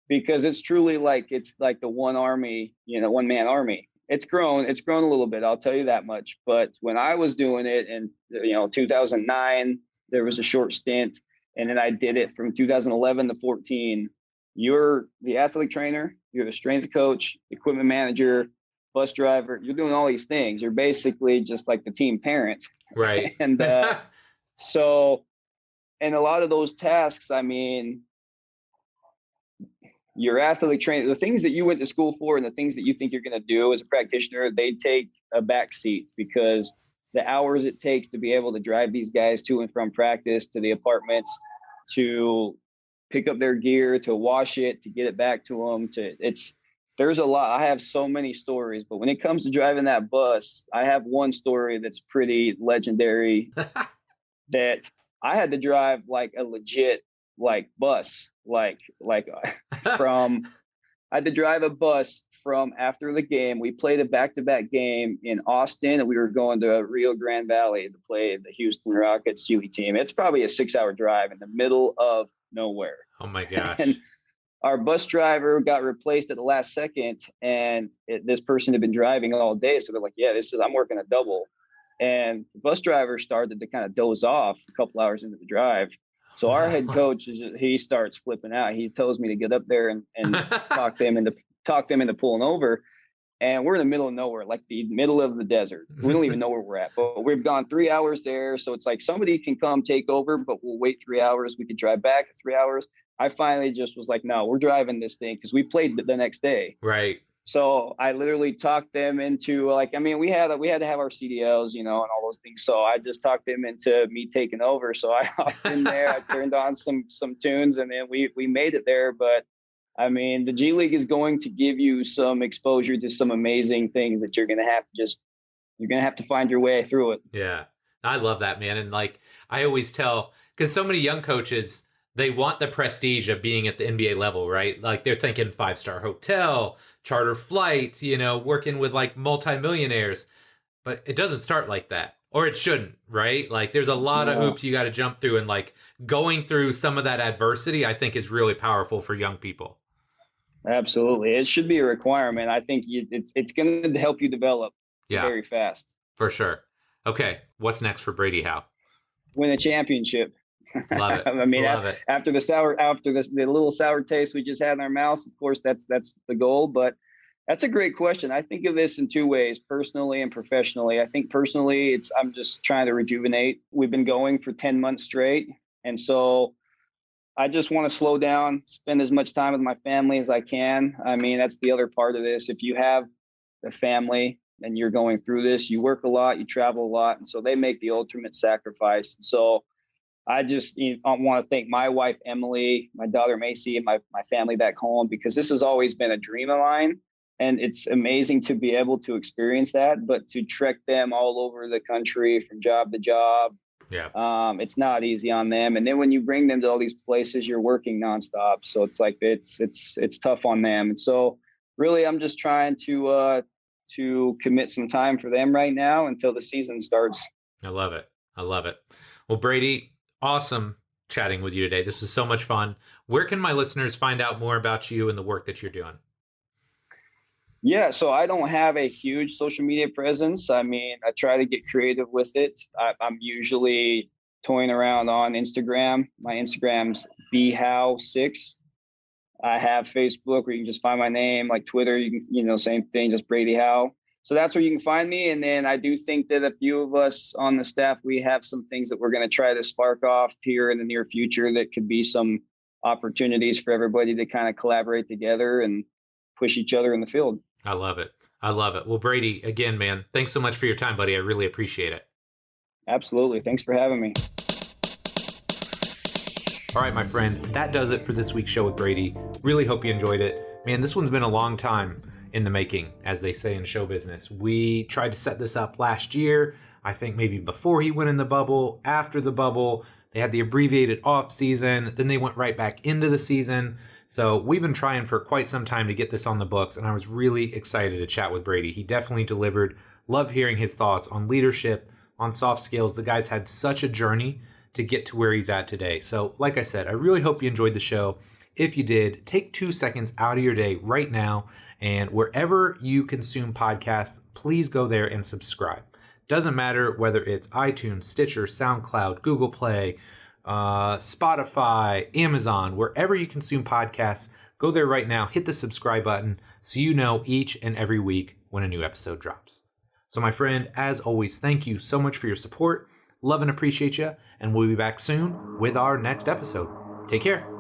S1: Because it's truly it's like the one army, one man army. It's grown a little bit. I'll tell you that much. But when I was doing it in, 2009, there was a short stint. And then I did it from 2011 to 14. You're the athletic trainer, you're the strength coach, equipment manager, bus driver. You're doing all these things. You're basically just like the team parent.
S2: Right.
S1: And so, and a lot of those tasks, I mean, your athletic training, the things that you went to school for and the things that you think you're going to do as a practitioner, they take a back seat because the hours it takes to be able to drive these guys to and from practice, to the apartments, to pick up their gear, to wash it, to get it back to them, there's a lot. I have so many stories, but when it comes to driving that bus, I have one story that's pretty legendary that I had to drive like a legit bus, from I had to drive a bus from after the game. We played a back-to-back game in Austin, and we were going to Rio Grande Valley to play the Houston Rockets G League team. It's probably a 6-hour drive in the middle of nowhere.
S2: Oh my gosh.
S1: And our bus driver got replaced at the last second, and this person had been driving all day. So they're like, yeah, I'm working a double. And the bus driver started to kind of doze off a couple hours into the drive. So our head coach, he starts flipping out. He tells me to get up there and talk them into pulling over. And we're in the middle of nowhere, like the middle of the desert. We don't even know where we're at, but we've gone 3 hours there. So it's like somebody can come take over, but we'll wait 3 hours. We could drive back 3 hours. I finally just was like, no, we're driving this thing because we played the next day.
S2: Right.
S1: So I literally talked them into we had to have our CDLs, and all those things. So I just talked them into me taking over. So I hopped in there, I turned on some tunes, and then we made it there. But I mean, the G League is going to give you some exposure to some amazing things that you're going to have to find your way through it.
S2: Yeah. I love that, man. And I always tell, because so many young coaches, they want the prestige of being at the NBA level, right? Like they're thinking 5-star hotel, charter flights, working with multimillionaires, but it doesn't start like that, or it shouldn't, right? Like there's a lot of hoops you got to jump through, and going through some of that adversity, I think is really powerful for young people.
S1: Absolutely. It should be a requirement. I think it's going to help you develop very fast.
S2: For sure. Okay. What's next for Brady Howe?
S1: Win a championship.
S2: Love it.
S1: I mean, after the little sour taste we just had in our mouths, of course, that's the goal. But that's a great question. I think of this in two ways, personally and professionally. I think personally, I'm just trying to rejuvenate. We've been going for 10 months straight. And so I just want to slow down, spend as much time with my family as I can. I mean, that's the other part of this. If you have a family and you're going through this, you work a lot, you travel a lot. And so they make the ultimate sacrifice. And so I just want to thank my wife, Emily, my daughter, Macy, and my family back home, because this has always been a dream of mine. And it's amazing to be able to experience that, but to trek them all over the country from job to job.
S2: Yeah.
S1: It's not easy on them. And then when you bring them to all these places, you're working nonstop. So it's like, it's tough on them. And so really, I'm just trying to commit some time for them right now until the season starts.
S2: I love it. Well, Brady, awesome chatting with you today. This was so much fun. Where can my listeners find out more about you and the work that you're doing?
S1: Yeah, so I don't have a huge social media presence. I mean, I try to get creative with it. I'm usually toying around on Instagram. My Instagram's bhowe6. I have Facebook where you can just find my name, like Twitter, you can, same thing, just Brady Howe. So that's where you can find me. And then I do think that a few of us on the staff, we have some things that we're going to try to spark off here in the near future that could be some opportunities for everybody to kind of collaborate together and push each other in the field.
S2: I love it. Well, Brady, again, man, thanks so much for your time, buddy. I really appreciate it.
S1: Absolutely. Thanks for having me.
S2: All right, my friend, that does it for this week's show with Brady. Really hope you enjoyed it. Man, this one's been a long time in the making, as they say in show business. We tried to set this up last year. I think maybe before he went in the bubble, after the bubble. They had the abbreviated off season. Then they went right back into the season. So we've been trying for quite some time to get this on the books, and I was really excited to chat with Brady. He definitely delivered. Love hearing his thoughts on leadership, on soft skills. The guy's had such a journey to get to where he's at today. So like I said, I really hope you enjoyed the show. If you did, take 2 seconds out of your day right now, and wherever you consume podcasts, please go there and subscribe. Doesn't matter whether it's iTunes, Stitcher, SoundCloud, Google Play, Spotify, Amazon, wherever you consume podcasts, go there right now, hit the subscribe button so you know each and every week when a new episode drops. So my friend, as always, thank you so much for your support. Love and appreciate you, and we'll be back soon with our next episode. Take care.